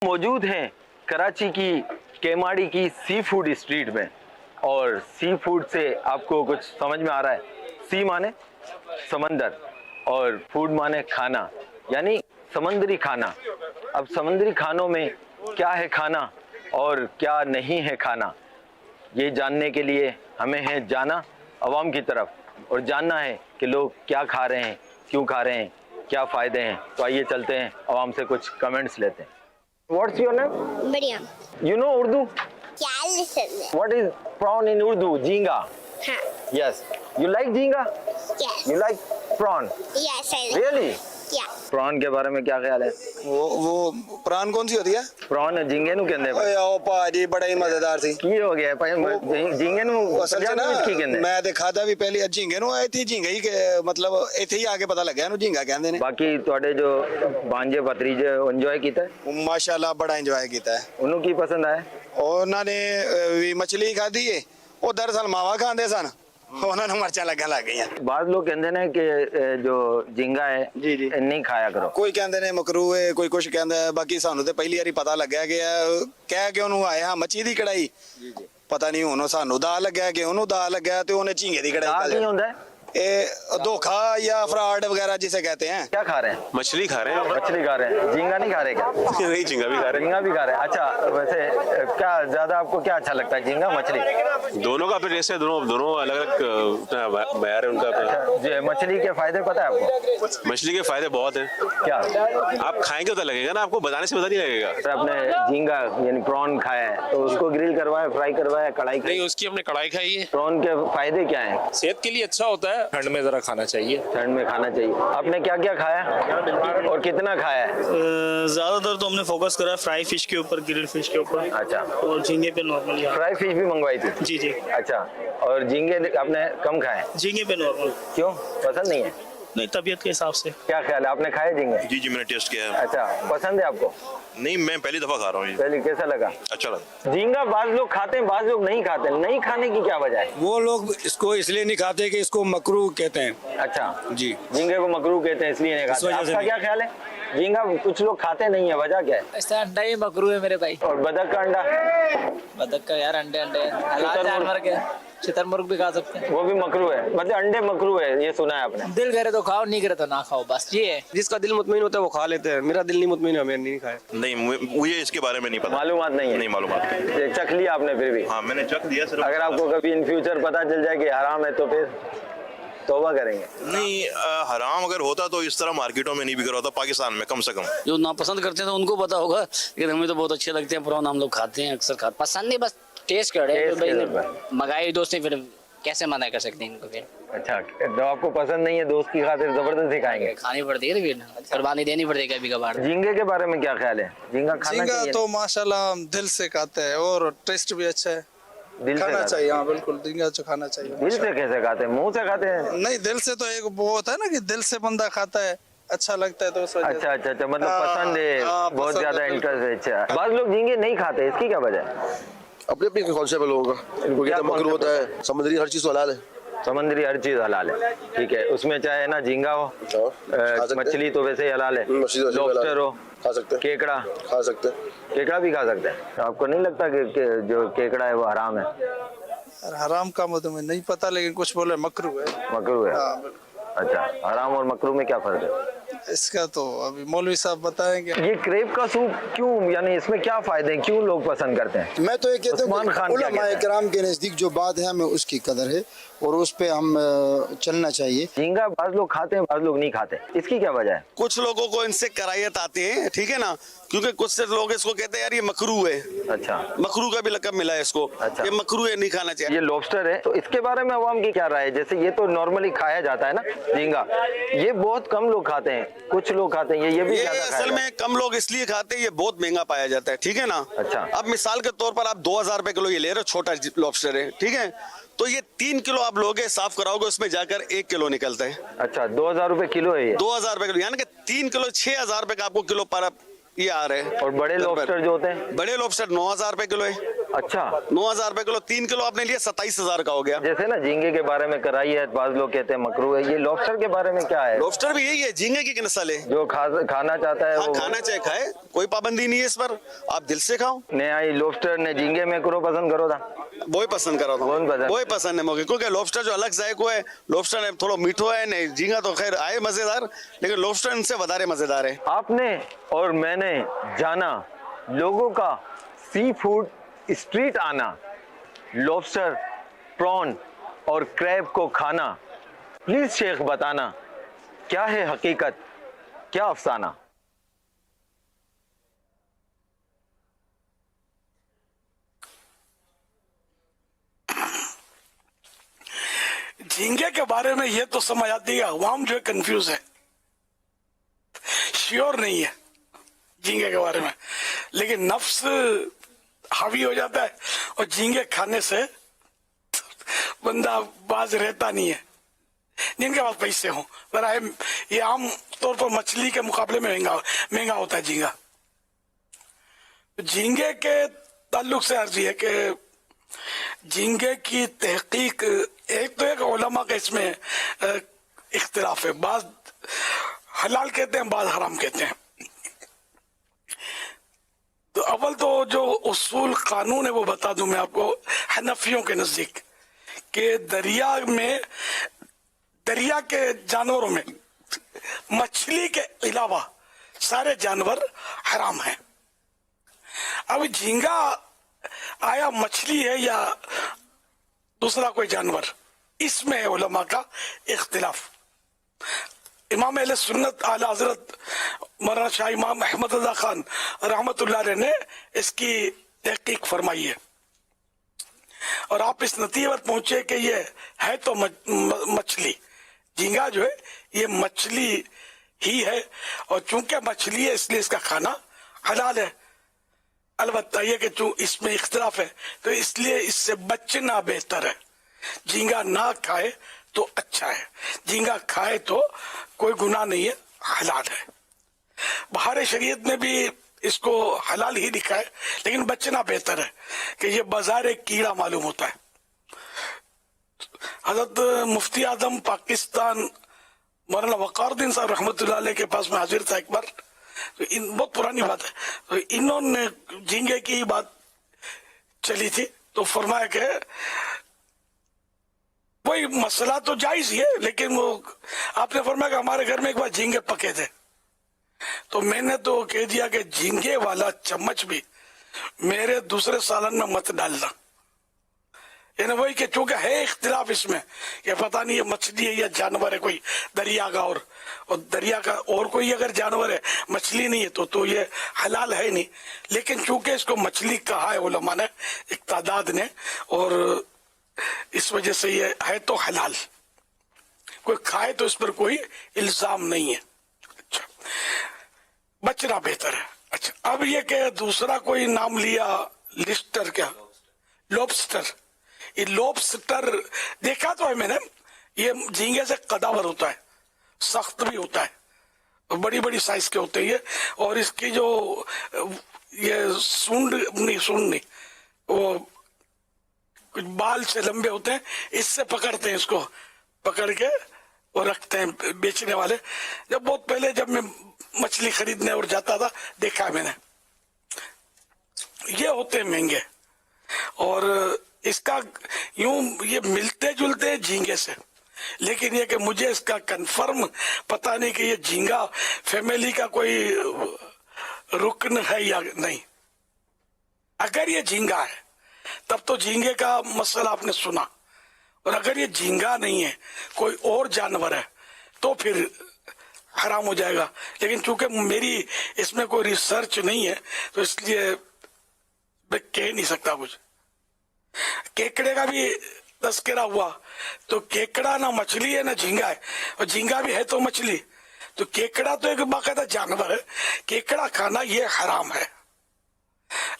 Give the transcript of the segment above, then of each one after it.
मौजूद हैं कराची की केमाड़ी की सी फूड स्ट्रीट में। और सी फूड से आपको कुछ समझ में आ रहा है? सी माने समंदर और फूड माने खाना, यानी समंदरी खाना। अब समंदरी खानों में क्या है खाना और क्या नहीं है खाना, ये जानने के लिए हमें है जाना अवाम की तरफ और जानना है कि लोग क्या खा रहे हैं, क्यों खा रहे हैं, क्या फ़ायदे हैं। तो आइए चलते हैं, अवाम से कुछ कमेंट्स लेते हैं। What's your name? Maryam. You know Urdu? Yeah, listen. What is prawn in Urdu? Jhinga. Huh. Yes. You like jhinga? Yes. You like prawn? Yes, I like. Really? Yeah. prawn के बारे में क्या ख्याल है? वो प्राण कौन सी होती है? prawn झींगे नु कहंदे ओए ओ भाजी बड़ा ही मजेदार सी। की हो गया भाई झींगे नु असल च ना मैं ते खादा भी पहले झींगे नु आए थे झींगे ही मतलब इथे ही आके पता लगा नु झींगा कहंदे ने। बाकी ਤੁਹਾਡੇ जो भांजे भतीजे एंजॉय कीता है? माशाल्लाह बड़ा एंजॉय कीता है। उन्हों की पसंद आया? उन्होंने भी मछली खाधी है, वो दरअसल मावा खांदे सन, उन्होंने मर्चा लगन लग गई। बाद लोग कहते हैं कि जो झींगा है जी जी नहीं खाया करो। कोई कहते ने मकरू है, कोई कुछ कहता है। बाकी सानू ते पहली बारी पता लग गया कह के उन्होंने आया मच्छी दी कढ़ाई, पता नहीं हुन सानू दा लग्या कि उन्होंने दा लग्या ते उन्हें झींगे दी कढ़ाई नहीं होता है ये धोखा या फ्रॉड वगैरह जिसे कहते हैं। क्या खा रहे हैं? मछली खा रहे हैं। मछली खा रहे हैं, झींगा नहीं खा रहे क्या? नहीं, झींगा भी खा रहे हैं। झींगा भी खा रहे हैं। अच्छा, वैसे क्या ज्यादा आपको क्या अच्छा लगता है, झींगा मछली? दोनों का अपने टेस्ट है, दोनों अलग अलग मैार है उनका। जो मछली के फायदे पता है आपको? मछली के फायदे बहुत हैं। क्या? आप खाएंगे पता लगेगा ना, आपको बताने से पता नहीं लगेगा। तो आपने झींगा यानी प्रॉन खाया है तो उसको ग्रिल करवाया, फ्राई करवाया, कढ़ाई? नहीं, उसकी हमने कढ़ाई खाई है। प्रॉन के फायदे क्या हैं? सेहत के लिए अच्छा होता है, ठंड में जरा खाना चाहिए। ठंड में खाना चाहिए। आपने क्या क्या खाया और कितना खाया है? ज्यादातर तो हमने फोकस करा फ्राई फिश के ऊपर, ग्रिल्ड फिश के ऊपर। अच्छा, और झींगे पे नॉर्मल। फ्राई फिश भी मंगवाई थी? जी जी। अच्छा, और झींगे आपने कम खाए? झींगे पे नॉर्मल। क्यों, पसंद नहीं है? नहीं, तबीयत के हिसाब से। क्या ख्याल है, आपने खाए झींगे? जी जी मैंने टेस्ट किया है। अच्छा, पसंद है आपको? नहीं, मैं पहली दफा खा रहा हूँ। पहले कैसा लगा? अच्छा लगा। झींगा बाज लोग खाते हैं, बाज लोग नहीं खाते। नहीं खाने की क्या वजह है? वो लोग इसको इसलिए नहीं खाते कि इसको मकरू कहते हैं। अच्छा जी, झींगे को मकरू कहते हैं इसलिए नहीं इस खाते। वजह से आपका नहीं। क्या ख्याल है? झींगा कुछ लोग खाते नहीं है, वजह क्या है? ऐसा अंडा ही मकरू है मेरे भाई। और बतख का अंडा? बतख का यार अंडे हलाल जानवर के। शुतुरमुर्ग भी खा सकते हैं। वो भी मकरू है, मतलब अंडे मकरू है, ये सुना है आपने? दिल करे तो खाओ, नहीं करे तो ना खाओ, बस ये है। जिसका दिल मुतमईन होता है वो खा लेते हैं। मेरा दिल नहीं मुतमईन है, मैंने नहीं खाया। नहीं, मुझे इसके बारे में नहीं पता। मालूमात नहीं है? नहीं मालूमात। चख लिया आपने फिर भी? हाँ, मैंने चख दिया सिर्फ। अगर आपको कभी इन फ्यूचर पता चल जाए कि हराम है तो फिर तौबा करेंगे? नहीं, हराम अगर होता तो इस तरह मार्केटों में नहीं बिक रहा होता, पाकिस्तान में कम से कम। जो नापसंद करते हैं तो उनको पता होगा, लेकिन हमें तो बहुत अच्छे लगते हैं प्रॉन, हम लोग खाते हैं, अक्सर खाते। पसंद नहीं, बस टेस्ट कर रहे टेस्ट हैं। मंगाई दोस्त ने, फिर कैसे मना कर सकते हैं इनको फिर? अच्छा, तो आपको पसंद नहीं है, दोस्त की खातिर जबरदस्ती खाएंगे? खानी पड़ती है फिर, कुर्बानी देनी पड़ती है कभी कभार। झींगे के बारे में क्या ख्याल है? झींगा खाना झींगा चाहिए? तो माशाल्लाह दिल से खाते हैं और टेस्ट भी अच्छा है, दिल से खाना खाते चाहिए। हाँ बिल्कुल, झींगा तो खाना चाहिए। हैं? दिल से कैसे खाते हैं, मुंह से खाते हैं? नहीं, दिल से तो एक वो होता है ना कि दिल से बंदा खाता है, अच्छा लगता है तो उस वजह से। अच्छा अच्छा अच्छा, मतलब पसंद है, बहुत पसंद ज्यादा है, इंटरेस्ट है। अच्छा, बाद लोग झींगे नहीं खाते, इसकी क्या वजह है? अपने अपने कॉन्सेप्ट है लोगों का। इनको कहते हैं मकरू होता है, समुद्री हर चीज तो हलाल है। समुद्री हर चीज हलाल है, ठीक है। उसमें चाहे ना झींगा हो, मछली तो वैसे ही हलाल है, लॉबस्टर हो, खा सकते हैं, केकड़ा खा सकते हैं, केकड़ा भी खा सकते हैं। तो आपको नहीं लगता कि जो केकड़ा है वो हराम है? हराम का मुझे नहीं पता, लेकिन कुछ बोले मकरू है। मकरू है? हाँ बिल्कुल। अच्छा, हराम और मकरू में क्या फर्क है? इसका तो अभी मौलवी साहब बताएंगे। ये क्रेप का सूप क्यों, यानी इसमें क्या फायदे हैं, क्यों लोग पसंद करते हैं? मैं तो ये कहता उस्मान खान हूँ क्या कहते हैं? इकराम के नजदीक जो बात है हमें उसकी कदर है और उस पे हम चलना चाहिए। झींगा बाज लोग खाते हैं, बाज लोग नहीं खाते, इसकी क्या वजह है? कुछ लोगों को इनसे करायत आती है, ठीक है ना, क्योंकि कुछ से लोग इसको कहते हैं यार ये मकरू है। अच्छा, मकरू का भी लकब मिला है इसको। अच्छा। ये मकरू है, नहीं खाना चाहिए। ये लॉबस्टर है, तो इसके बारे में अवाम की क्या राय है? जैसे ये तो नॉर्मली खाया जाता है ना झींगा, ये बहुत कम लोग खाते हैं, कुछ लोग खाते हैं, ये भी ये ज्यादा असल में कम लोग इसलिए खाते हैं, ये बहुत महंगा पाया जाता है, ठीक है ना। अच्छा। अब मिसाल के तौर पर आप 2000 रुपए किलो ये ले रहे हो, छोटा लॉबस्टर है, ठीक है, तो ये 3 किलो आप लोगे, साफ कराओगे, उसमें जाकर 1 किलो निकलता है। अच्छा, 2000 रुपए किलो है ये? 2000 रुपए किलो, यानी कि 3 किलो 6000 रुपए का आपको किलो पर ये आ रहे हैं। और बड़े लॉबस्टर जो होते हैं? बड़े लॉबस्टर 9000 रुपए किलो है। अच्छा, 9,000 रुपए किलो, 3 किलो आपने लिया 27,000 का हो गया। जैसे ना झींगे के बारे में कराई है, बाज लोग कहते हैं मकरू है, ये लॉबस्टर के बारे में क्या है? लॉबस्टर भी यही है, झींगे की नस्ल है। जो खाना चाहता है हाँ, वो खाना चाहे खाए, कोई पाबंदी नहीं है इस पर, आप दिल से खाओ। ने आई लॉबस्टर ने झींगे में करो पसंद करो था, वो ही पसंद करो, कौन पसंद? वो ही पसंद है मुझे, क्योंकि लॉबस्टर जो अलग जायको है, लॉबस्टर ने थोड़ा मीठो है, नहीं झींगा तो खैर आए मजेदार, लेकिन लॉबस्टर इनसे વધારે मजेदार है। आपने और मैंने जाना लोगों का सी फूड स्ट्रीट आना, लॉबस्टर, प्रॉन और क्रैब को खाना। प्लीज शेख बताना, क्या है हकीकत, क्या अफसाना? झींगे के बारे में ये तो समझ आती है, अवाम जो है कंफ्यूज है, श्योर नहीं है झींगे के बारे में, लेकिन नफ्स हावी हो जाता है और झींगे खाने से बंदा बाज रहता नहीं है, जिनके पास पैसे हों। पर ये आम तौर पर मछली के मुकाबले में महंगा होता है झींगा। झींगे के ताल्लुक से अर्जी है कि झींगे की तहकीक, एक तो एक उलमा का इसमें इख्तिलाफ है, बाज हलाल कहते हैं, बाज हराम कहते हैं। तो अव्वल तो जो उसूल कानून है वो बता दूं मैं आपको, हनफियों के नजदीक कि दरिया के जानवरों में मछली के अलावा सारे जानवर हराम हैं। अब झींगा आया मछली है या दूसरा कोई जानवर, इसमें उलमा का इख्तिलाफ। इमाम अहले सुन्नत आला हजरत मौलाना शाह इमाम अहमद रजा खान रहमतुल्लाह अलैह ने इसकी तहकीक फरमाई है और आप इस नतीजे पर पहुंचे कि ये है तो मछली, झींगा जो है ये मछली ही है, और चूंकि मछली है इसलिए इसका खाना हलाल है। अलबत्ता ये कि इसमें इख्तिलाफ है तो इसलिए इससे बचना बेहतर है। झींगा ना खाए तो अच्छा है, झींगा खाए तो कोई गुनाह नहीं है, हलाल है। बाहर शरीयत में भी इसको हलाल ही लिखा है, लेकिन बचना बेहतर है कि ये बाजार एक कीड़ा मालूम होता है। हजरत मुफ्ती आजम पाकिस्तान मौलाना वक़ारुद्दीन साहब रहमतुल्लाह अलैह के पास में हाजिर था एक बार, तो बहुत पुरानी बात है, तो इन्होंने झींगे की बात चली थी तो फरमाया कि वही मसला तो जायज ही है, लेकिन वो आपने फरमाया कि हमारे घर में एक बार झींगे पके थे, तो मैंने तो कह दिया कि झींगे वाला चम्मच भी मेरे दूसरे सालन में मत डालना। यानी वही कि चूंकि है इख्तिलाफ इसमें कि पता नहीं ये मछली है या जानवर है कोई दरिया का, और दरिया का और कोई अगर जानवर है मछली नहीं है तो ये हलाल है नहीं, लेकिन चूंकि इसको मछली कहा है उलमा ने, एक तादाद ने, और इस वजह से ये है तो हलाल, कोई खाए तो इस पर कोई इल्जाम नहीं है। अच्छा, बचना बेहतर है। अच्छा, अब ये कि दूसरा कोई नाम लिया, लिस्टर, क्या लॉबस्टर, ये लॉबस्टर देखा तो है मैंने, ये झींगे से कदावर होता है, सख्त भी होता है, बड़ी बड़ी साइज के होते हैं, और इसकी जो ये सूंड नहीं, वो कुछ बाल से लंबे होते हैं, इससे पकड़ते हैं, इसको पकड़ के वो रखते हैं बेचने वाले। जब बहुत पहले जब मैं मछली खरीदने और जाता था देखा है मैंने, ये होते हैं महंगे, और इसका यूं ये मिलते जुलते झींगे से, लेकिन ये कि मुझे इसका कंफर्म पता नहीं कि ये झींगा फैमिली का कोई रुकन है या नहीं। अगर ये झींगा है तब तो झींगे का मसला आपने सुना, और अगर ये झींगा नहीं है कोई और जानवर है तो फिर हराम हो जाएगा। लेकिन चूंकि मेरी इसमें कोई रिसर्च नहीं है तो इसलिए मैं कह नहीं सकता कुछ। केकड़े का भी तस्करा हुआ, तो केकड़ा ना मछली है ना झींगा है, और झींगा भी है तो मछली, तो केकड़ा तो एक बाकायदा जानवर है, केकड़ा खाना ये हराम है।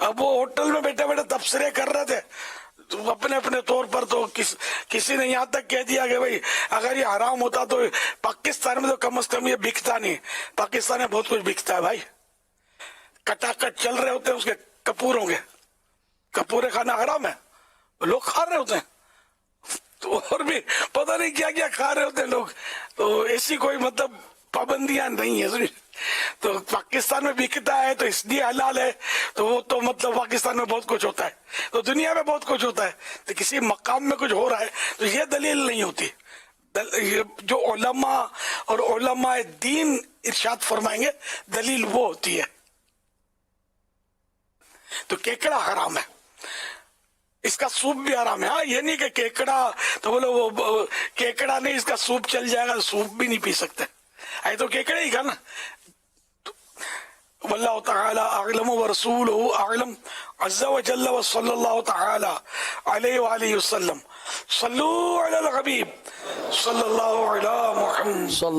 अब वो होटल में बैठे बैठे तबसरे कर रहे थे, तो अपने अपने तौर पर तो किसी ने यहाँ तक कह दिया कि भाई अगर ये हराम होता तो पाकिस्तान में तो कम से कम ये बिकता नहीं। पाकिस्तान में बहुत कुछ बिकता है भाई, कटाकट चल रहे होते हैं उसके कपूर होंगे, का पूरे खाना हराम है, लोग खा रहे होते हैं। तो और भी पता नहीं क्या क्या खा रहे होते हैं लोग। तो ऐसी कोई मतलब पाबंदियां नहीं है। तो पाकिस्तान में बिकता है तो इसलिए हलाल है, तो वो तो मतलब पाकिस्तान में बहुत कुछ होता है, तो दुनिया में बहुत कुछ होता है, तो किसी मकाम में कुछ हो रहा है तो ये दलील नहीं होती। जो उलमा और उलमा दीन इरशाद फरमाएंगे दलील वो होती है। तो केकड़ा हराम है, इसका सूप भी हराम है। हाँ, ये नहीं कि केकड़ा तो बोलो वो केकड़ा नहीं इसका सूप चल जाएगा, सूप भी नहीं पी सकते, ऐ तो केकड़े ही का ना। वल्लाहु तआला अअलम व रसूलुहु अअलम अज़्ज़ा व जल्ल व सल्लल्लाहु तआला अलैहि व आलिहि वसल्लम। सल्लू अलल हबीब सल्लल्लाहु अला मुहम्मद।